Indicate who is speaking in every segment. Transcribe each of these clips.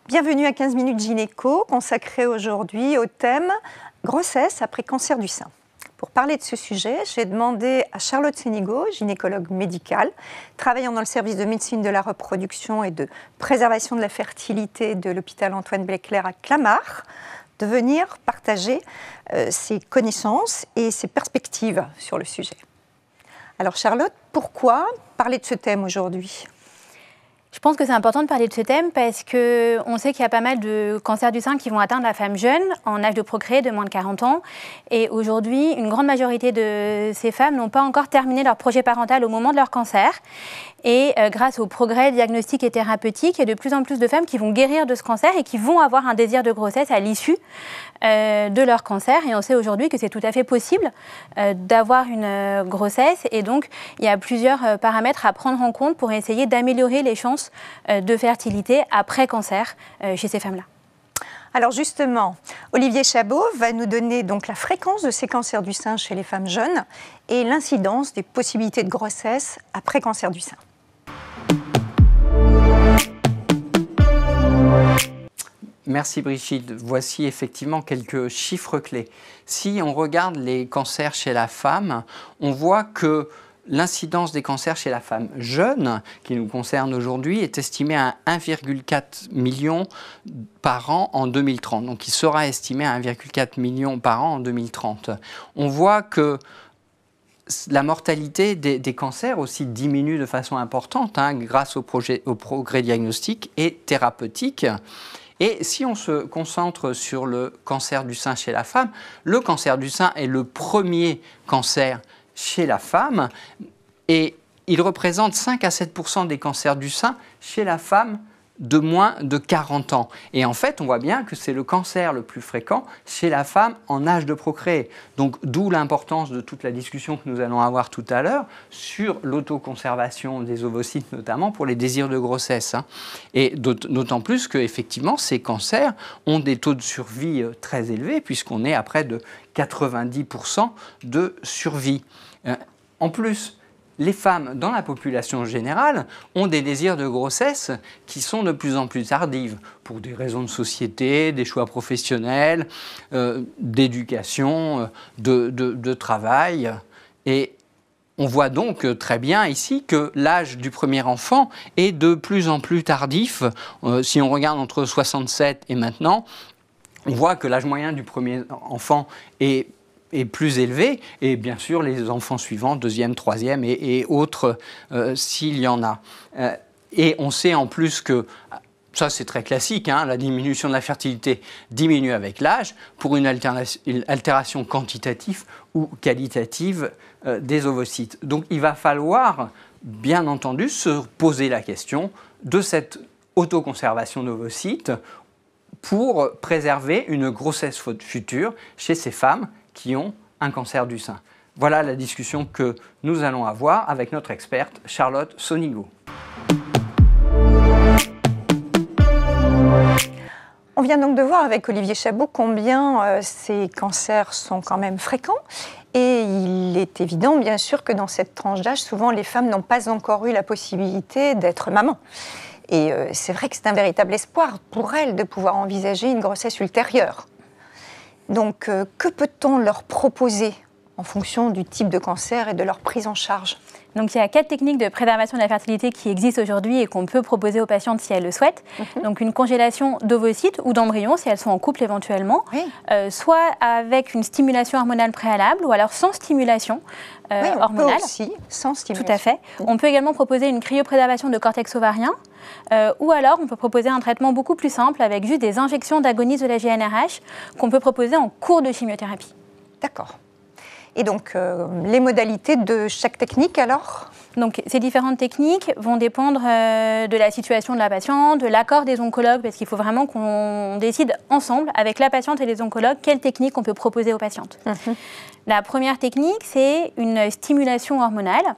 Speaker 1: Bienvenue à 15 minutes gynéco, consacré aujourd'hui au thème grossesse après cancer du sein. Pour parler de ce sujet, j'ai demandé à Charlotte Sonigo, gynécologue médicale, travaillant dans le service de médecine de la reproduction et de préservation de la fertilité de l'hôpital Antoine Béclair à Clamart, de venir partager ses connaissances et ses perspectives sur le sujet. Alors Charlotte, pourquoi parler de ce thème aujourd'hui ?
Speaker 2: Je pense que c'est important de parler de ce thème parce qu'on sait qu'il y a pas mal de cancers du sein qui vont atteindre la femme jeune, en âge de procréer, de moins de 40 ans. Et aujourd'hui, une grande majorité de ces femmes n'ont pas encore terminé leur projet parental au moment de leur cancer. Et grâce au progrès diagnostique et thérapeutique, il y a de plus en plus de femmes qui vont guérir de ce cancer et qui vont avoir un désir de grossesse à l'issue de leur cancer. Et on sait aujourd'hui que c'est tout à fait possible d'avoir une grossesse. Et donc, il y a plusieurs paramètres à prendre en compte pour essayer d'améliorer les chances de fertilité après cancer chez ces femmes-là.
Speaker 1: Alors justement, Olivier Chabot va nous donner donc la fréquence de ces cancers du sein chez les femmes jeunes et l'incidence des possibilités de grossesse après cancer du sein.
Speaker 3: Merci Brigitte. Voici effectivement quelques chiffres clés. Si on regarde les cancers chez la femme, on voit que l'incidence des cancers chez la femme jeune, qui nous concerne aujourd'hui, est estimée à 1,4 million par an en 2030. Donc il sera estimé à 1,4 million par an en 2030. On voit que la mortalité des cancers aussi diminue de façon importante grâce au progrès diagnostique et thérapeutique. Et si on se concentre sur le cancer du sein chez la femme, le cancer du sein est le premier cancer chez la femme et il représente 5 à 7% des cancers du sein chez la femme de moins de 40 ans. Et en fait, on voit bien que c'est le cancer le plus fréquent chez la femme en âge de procréer. Donc, d'où l'importance de toute la discussion que nous allons avoir tout à l'heure sur l'autoconservation des ovocytes, notamment pour les désirs de grossesse. Et d'autant plus qu'effectivement, ces cancers ont des taux de survie très élevés, puisqu'on est à près de 90% de survie. En plus, les femmes dans la population générale ont des désirs de grossesse qui sont de plus en plus tardives pour des raisons de société, des choix professionnels, d'éducation, de travail. Et on voit donc très bien ici que l'âge du premier enfant est de plus en plus tardif. Si on regarde entre 67 et maintenant, on voit que l'âge moyen du premier enfant est plus élevé, et bien sûr les enfants suivants, deuxième, troisième et autres, s'il y en a. Et on sait en plus que, ça c'est très classique, la diminution de la fertilité diminue avec l'âge pour une altération quantitative ou qualitative des ovocytes. Donc il va falloir, bien entendu, se poser la question de cette autoconservation d'ovocytes pour préserver une grossesse future chez ces femmes qui ont un cancer du sein. Voilà la discussion que nous allons avoir avec notre experte Charlotte Sonigo.
Speaker 1: On vient donc de voir avec Olivier Chabot combien ces cancers sont quand même fréquents. Et il est évident, bien sûr, que dans cette tranche d'âge, souvent les femmes n'ont pas encore eu la possibilité d'être maman. Et c'est vrai que c'est un véritable espoir pour elles de pouvoir envisager une grossesse ultérieure. Donc, que peut-on leur proposer en fonction du type de cancer et de leur prise en charge ?
Speaker 2: Donc, il y a 4 techniques de préservation de la fertilité qui existent aujourd'hui et qu'on peut proposer aux patientes si elles le souhaitent. Donc, une congélation d'ovocytes ou d'embryons, si elles sont en couple éventuellement, soit avec une stimulation hormonale préalable ou alors sans stimulation hormonale.
Speaker 1: Peut aussi, sans stimulation.
Speaker 2: Tout à fait. On peut également proposer une cryopréservation de cortex ovarien ou alors on peut proposer un traitement beaucoup plus simple avec juste des injections d'agonistes de la GnRH qu'on peut proposer en cours de chimiothérapie.
Speaker 1: D'accord. Et donc, les modalités de chaque technique, alors ?
Speaker 2: Donc, ces différentes techniques vont dépendre de la situation de la patiente, de l'accord des oncologues, parce qu'il faut vraiment qu'on décide ensemble, avec la patiente et les oncologues, quelle technique on peut proposer aux patientes. La première technique, c'est une stimulation hormonale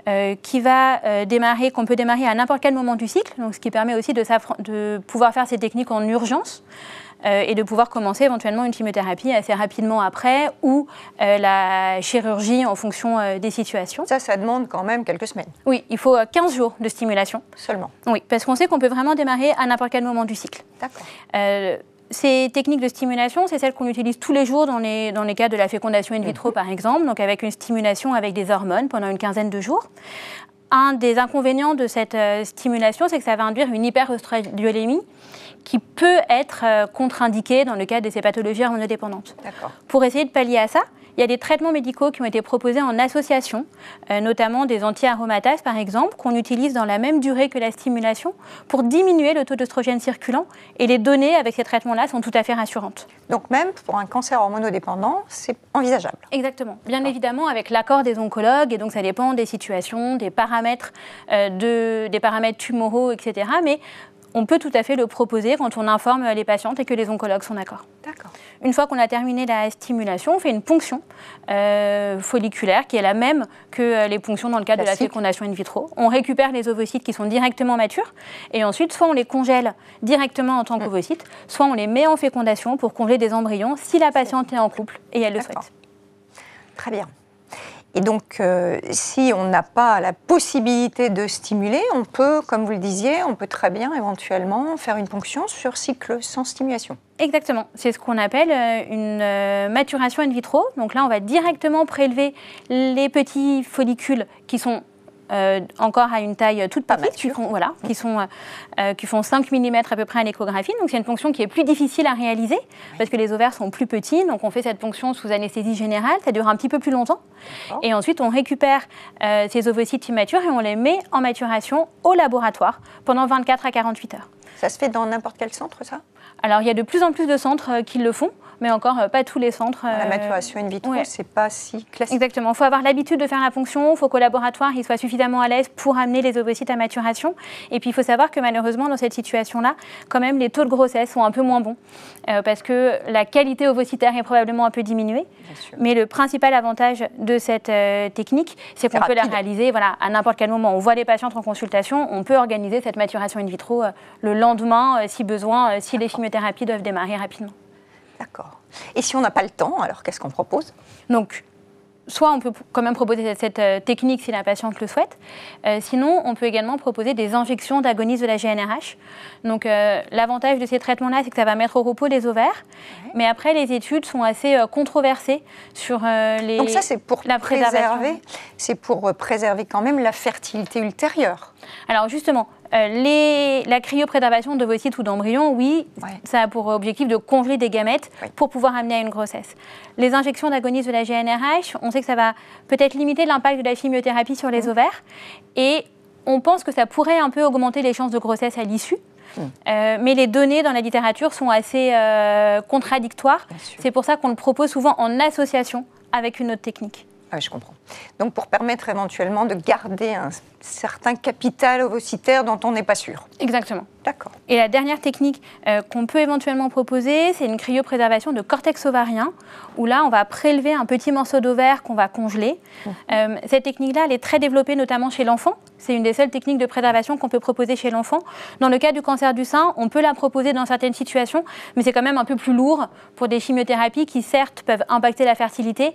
Speaker 2: qu'on peut démarrer à n'importe quel moment du cycle, donc ce qui permet aussi de pouvoir faire ces techniques en urgence. et de pouvoir commencer éventuellement une chimiothérapie assez rapidement après ou la chirurgie en fonction des situations.
Speaker 1: Ça demande quand même quelques semaines.
Speaker 2: Oui, il faut 15 jours de stimulation.
Speaker 1: Seulement.
Speaker 2: Oui, parce qu'on sait qu'on peut vraiment démarrer à n'importe quel moment du cycle.
Speaker 1: D'accord.
Speaker 2: Ces techniques de stimulation, c'est celles qu'on utilise tous les jours dans les cas de la fécondation in vitro, par exemple, donc avec une stimulation avec des hormones pendant une quinzaine de jours. Un des inconvénients de cette stimulation, c'est que ça va induire une hyperœstradiolémie qui peut être contre-indiquée dans le cas de ces pathologies hormonodépendantes.
Speaker 1: D'accord.
Speaker 2: Pour essayer de pallier à ça, il y a des traitements médicaux qui ont été proposés en association, notamment des anti-aromatases par exemple, qu'on utilise dans la même durée que la stimulation pour diminuer le taux d'œstrogène circulant. Et les données avec ces traitements-là sont tout à fait rassurantes.
Speaker 1: Donc même pour un cancer hormonodépendant, c'est envisageable.
Speaker 2: Exactement. Bien évidemment avec l'accord des oncologues, et donc ça dépend des situations, des paramètres tumoraux, etc. Mais on peut tout à fait le proposer quand on informe les patientes et que les oncologues sont d'accord.
Speaker 1: D'accord.
Speaker 2: Une fois qu'on a terminé la stimulation, on fait une ponction folliculaire qui est la même que les ponctions dans le cas de la fécondation in vitro. On récupère les ovocytes qui sont directement matures et ensuite, soit on les congèle directement en tant qu'ovocytes, soit on les met en fécondation pour congeler des embryons si la patiente est en couple et elle le souhaite.
Speaker 1: Très bien. Et donc, si on n'a pas la possibilité de stimuler, on peut, comme vous le disiez, on peut très bien éventuellement faire une ponction sur cycle sans stimulation.
Speaker 2: Exactement. C'est ce qu'on appelle une maturation in vitro. Donc là, on va directement prélever les petits follicules qui sont encore à une taille toute petite, qui font 5 mm à peu près à l'échographie. Donc c'est une ponction qui est plus difficile à réaliser parce que les ovaires sont plus petits. Donc on fait cette ponction sous anesthésie générale, ça dure un petit peu plus longtemps. Et ensuite on récupère ces ovocytes immatures et on les met en maturation au laboratoire pendant 24 à 48 heures.
Speaker 1: Ça se fait dans n'importe quel centre, ça ?
Speaker 2: Alors il y a de plus en plus de centres qui le font, mais encore pas tous les centres.
Speaker 1: La maturation in vitro, c'est pas si classique.
Speaker 2: Exactement. Il faut avoir l'habitude de faire la ponction, il faut qu'au laboratoire, il soit suffisamment à l'aise pour amener les ovocytes à maturation. Et puis il faut savoir que malheureusement, dans cette situation-là, quand même, les taux de grossesse sont un peu moins bons, parce que la qualité ovocytaire est probablement un peu diminuée. Mais le principal avantage de cette technique, c'est qu'on peut la réaliser à n'importe quel moment. On voit les patientes en consultation, on peut organiser cette maturation in vitro le lendemain, si besoin, si les chimiothérapies doivent démarrer rapidement.
Speaker 1: D'accord. Et si on n'a pas le temps, alors qu'est-ce qu'on propose ?
Speaker 2: Donc, soit on peut quand même proposer cette technique si la patiente le souhaite. Sinon, on peut également proposer des injections d'agonistes de la GnRH. Donc, l'avantage de ces traitements-là, c'est que ça va mettre au repos les ovaires. Mais après, les études sont assez controversées sur les.
Speaker 1: Donc ça, c'est pour préserver quand même la fertilité ultérieure.
Speaker 2: Alors justement, la cryopréservation d'ovocytes ou d'embryons, oui, ça a pour objectif de congeler des gamètes pour pouvoir amener à une grossesse. Les injections d'agonistes de la GnRH, on sait que ça va peut-être limiter l'impact de la chimiothérapie sur les ovaires et on pense que ça pourrait un peu augmenter les chances de grossesse à l'issue. Mais les données dans la littérature sont assez contradictoires. C'est pour ça qu'on le propose souvent en association avec une autre technique.
Speaker 1: Ah, je comprends. Donc pour permettre éventuellement de garder un certain capital ovocytaire dont on n'est pas sûr.
Speaker 2: Exactement.
Speaker 1: D'accord.
Speaker 2: Et la dernière technique qu'on peut éventuellement proposer, c'est une cryopréservation de cortex ovarien, où là, on va prélever un petit morceau d'ovaire qu'on va congeler. Cette technique-là, elle est très développée, notamment chez l'enfant. C'est une des seules techniques de préservation qu'on peut proposer chez l'enfant. Dans le cas du cancer du sein, on peut la proposer dans certaines situations, mais c'est quand même un peu plus lourd pour des chimiothérapies qui, certes, peuvent impacter la fertilité,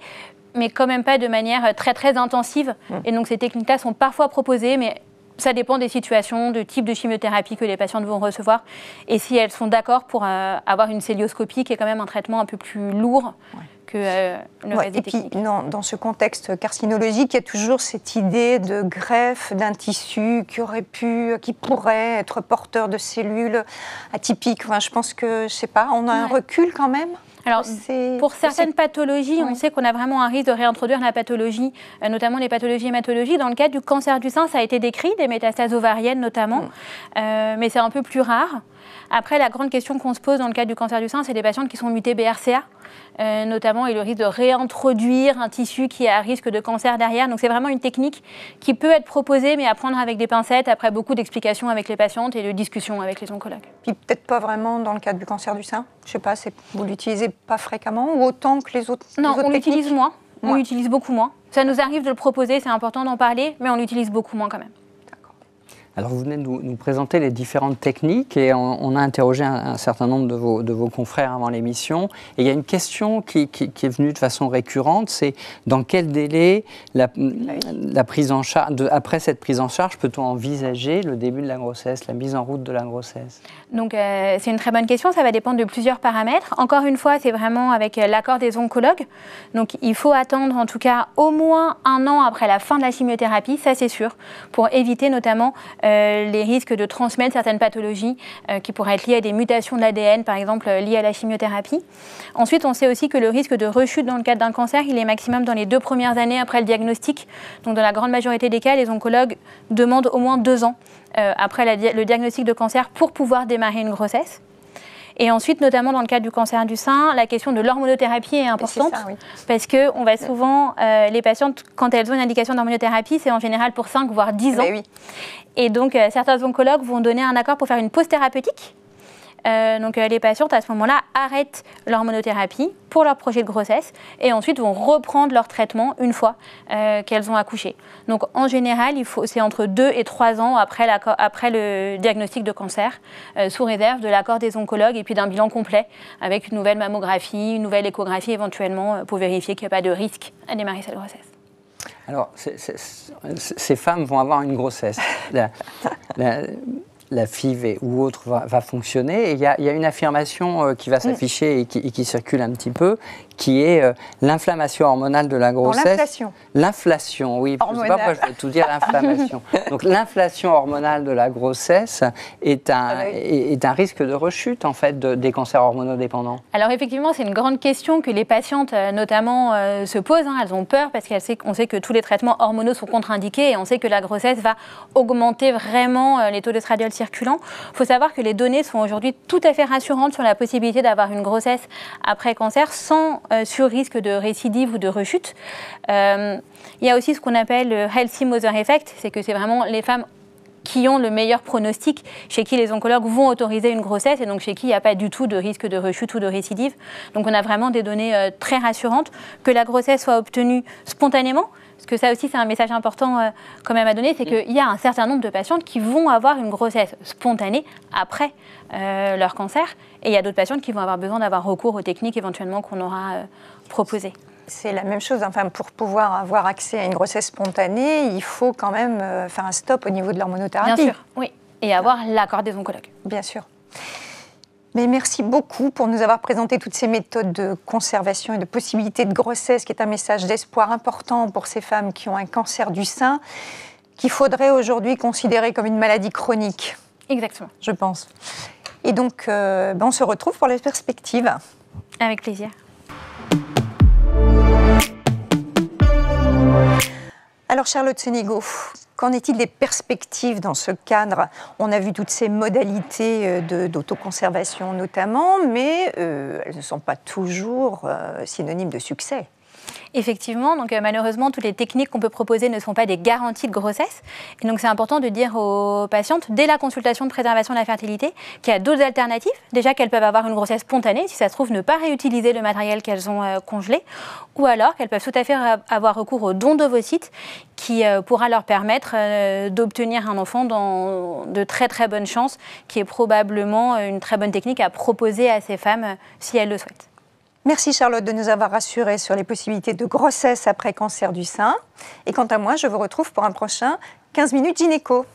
Speaker 2: mais quand même pas de manière très, très intensive. Et donc, ces techniques-là sont parfois proposées, mais ça dépend des situations, de type de chimiothérapie que les patientes vont recevoir. Et si elles sont d'accord pour avoir une célioscopie, qui est quand même un traitement un peu plus lourd que le reste des techniques.
Speaker 1: Et puis, dans ce contexte carcinologique, il y a toujours cette idée de greffe d'un tissu qui pourrait être porteur de cellules atypiques. Enfin, je pense que, je sais pas, on a un recul quand même.
Speaker 2: Alors, pour certaines pathologies, on sait qu'on a vraiment un risque de réintroduire la pathologie, notamment les pathologies hématologiques. Dans le cas du cancer du sein, ça a été décrit, des métastases ovariennes notamment, mais c'est un peu plus rare. Après, la grande question qu'on se pose dans le cas du cancer du sein, c'est des patientes qui sont mutées BRCA, notamment, et le risque de réintroduire un tissu qui est à risque de cancer derrière. Donc, c'est vraiment une technique qui peut être proposée, mais à prendre avec des pincettes, après beaucoup d'explications avec les patientes et de discussions avec les oncologues.
Speaker 1: Puis peut-être pas vraiment dans le cadre du cancer du sein. Je sais pas, vous l'utilisez pas fréquemment ou autant que les autres techniques ?
Speaker 2: Non, on l'utilise moins. On l'utilise beaucoup moins. Ça nous arrive de le proposer, c'est important d'en parler, mais on l'utilise beaucoup moins quand même.
Speaker 3: Alors vous venez de nous présenter les différentes techniques et on a interrogé un certain nombre de vos confrères avant l'émission. Et il y a une question qui est venue de façon récurrente, c'est dans quel délai la prise en charge, après cette prise en charge, peut-on envisager le début de la grossesse, la mise en route de la grossesse?
Speaker 2: Donc c'est une très bonne question, ça va dépendre de plusieurs paramètres. Encore une fois, c'est vraiment avec l'accord des oncologues. Donc il faut attendre en tout cas au moins 1 an après la fin de la chimiothérapie, ça c'est sûr, pour éviter notamment les risques de transmettre certaines pathologies qui pourraient être liées à des mutations de l'ADN, par exemple liées à la chimiothérapie. Ensuite, on sait aussi que le risque de rechute dans le cadre d'un cancer, il est maximum dans les 2 premières années après le diagnostic. Donc dans la grande majorité des cas, les oncologues demandent au moins 2 ans après le diagnostic de cancer pour pouvoir démarrer une grossesse. Et ensuite, notamment dans le cadre du cancer du sein, la question de l'hormonothérapie est importante parce qu'on va souvent, les patientes, quand elles ont une indication d'hormonothérapie, c'est en général pour 5 voire 10 ans. Oui. Et donc, certains oncologues vont donner un accord pour faire une pause thérapeutique. Donc les patientes à ce moment-là arrêtent l'hormonothérapie pour leur projet de grossesse et ensuite vont reprendre leur traitement une fois qu'elles ont accouché. Donc en général, c'est entre 2 et 3 ans après le diagnostic de cancer, sous réserve de l'accord des oncologues et puis d'un bilan complet avec une nouvelle mammographie, une nouvelle échographie éventuellement pour vérifier qu'il n'y a pas de risque à démarrer cette grossesse.
Speaker 3: Alors, ces femmes vont avoir une grossesse. La FIV ou autre va fonctionner. Et il y a une affirmation qui va s'afficher et qui circule un petit peu, qui est l'inflammation hormonale de la grossesse.
Speaker 1: L'inflation.
Speaker 3: L'inflation, oui. Je ne sais pas pourquoi je vais tout dire l'inflammation. Donc l'inflation hormonale de la grossesse est un risque de rechute en fait des cancers hormonodépendants.
Speaker 2: Alors effectivement, c'est une grande question que les patientes notamment se posent. Elles ont peur parce qu'on sait que tous les traitements hormonaux sont contre-indiqués et on sait que la grossesse va augmenter vraiment les taux d'estradiol circulant. Il faut savoir que les données sont aujourd'hui tout à fait rassurantes sur la possibilité d'avoir une grossesse après cancer sans sur-risque de récidive ou de rechute. Il y a aussi ce qu'on appelle le Healthy Mother Effect, c'est que c'est vraiment les femmes qui ont le meilleur pronostic, chez qui les oncologues vont autoriser une grossesse et donc chez qui il n'y a pas du tout de risque de rechute ou de récidive. Donc on a vraiment des données très rassurantes, que la grossesse soit obtenue spontanément, parce que ça aussi c'est un message important quand même à donner, c'est qu'il y a un certain nombre de patientes qui vont avoir une grossesse spontanée après leur cancer, et il y a d'autres patientes qui vont avoir besoin d'avoir recours aux techniques éventuellement qu'on aura proposées.
Speaker 1: C'est la même chose, enfin, pour pouvoir avoir accès à une grossesse spontanée, il faut quand même faire un stop au niveau de l'hormonothérapie.
Speaker 2: Bien sûr, oui, et avoir l'accord des oncologues.
Speaker 1: Bien sûr. Mais merci beaucoup pour nous avoir présenté toutes ces méthodes de conservation et de possibilité de grossesse, qui est un message d'espoir important pour ces femmes qui ont un cancer du sein, qu'il faudrait aujourd'hui considérer comme une maladie chronique.
Speaker 2: Exactement.
Speaker 1: Je pense. Et donc, on se retrouve pour les perspectives.
Speaker 2: Avec plaisir.
Speaker 1: Alors Charlotte Sénégo, qu'en est-il des perspectives dans ce cadre? On a vu toutes ces modalités d'autoconservation notamment, mais elles ne sont pas toujours synonymes de succès.
Speaker 2: Effectivement, donc malheureusement, toutes les techniques qu'on peut proposer ne sont pas des garanties de grossesse. Et donc c'est important de dire aux patientes, dès la consultation de préservation de la fertilité, qu'il y a d'autres alternatives. Déjà qu'elles peuvent avoir une grossesse spontanée, si ça se trouve, ne pas réutiliser le matériel qu'elles ont congelé. Ou alors qu'elles peuvent tout à fait avoir recours au don d'ovocytes qui pourra leur permettre d'obtenir un enfant dans de très très bonnes chances, qui est probablement une très bonne technique à proposer à ces femmes si elles le souhaitent.
Speaker 1: Merci Charlotte de nous avoir rassurés sur les possibilités de grossesse après cancer du sein. Et quant à moi, je vous retrouve pour un prochain 15 minutes gynéco.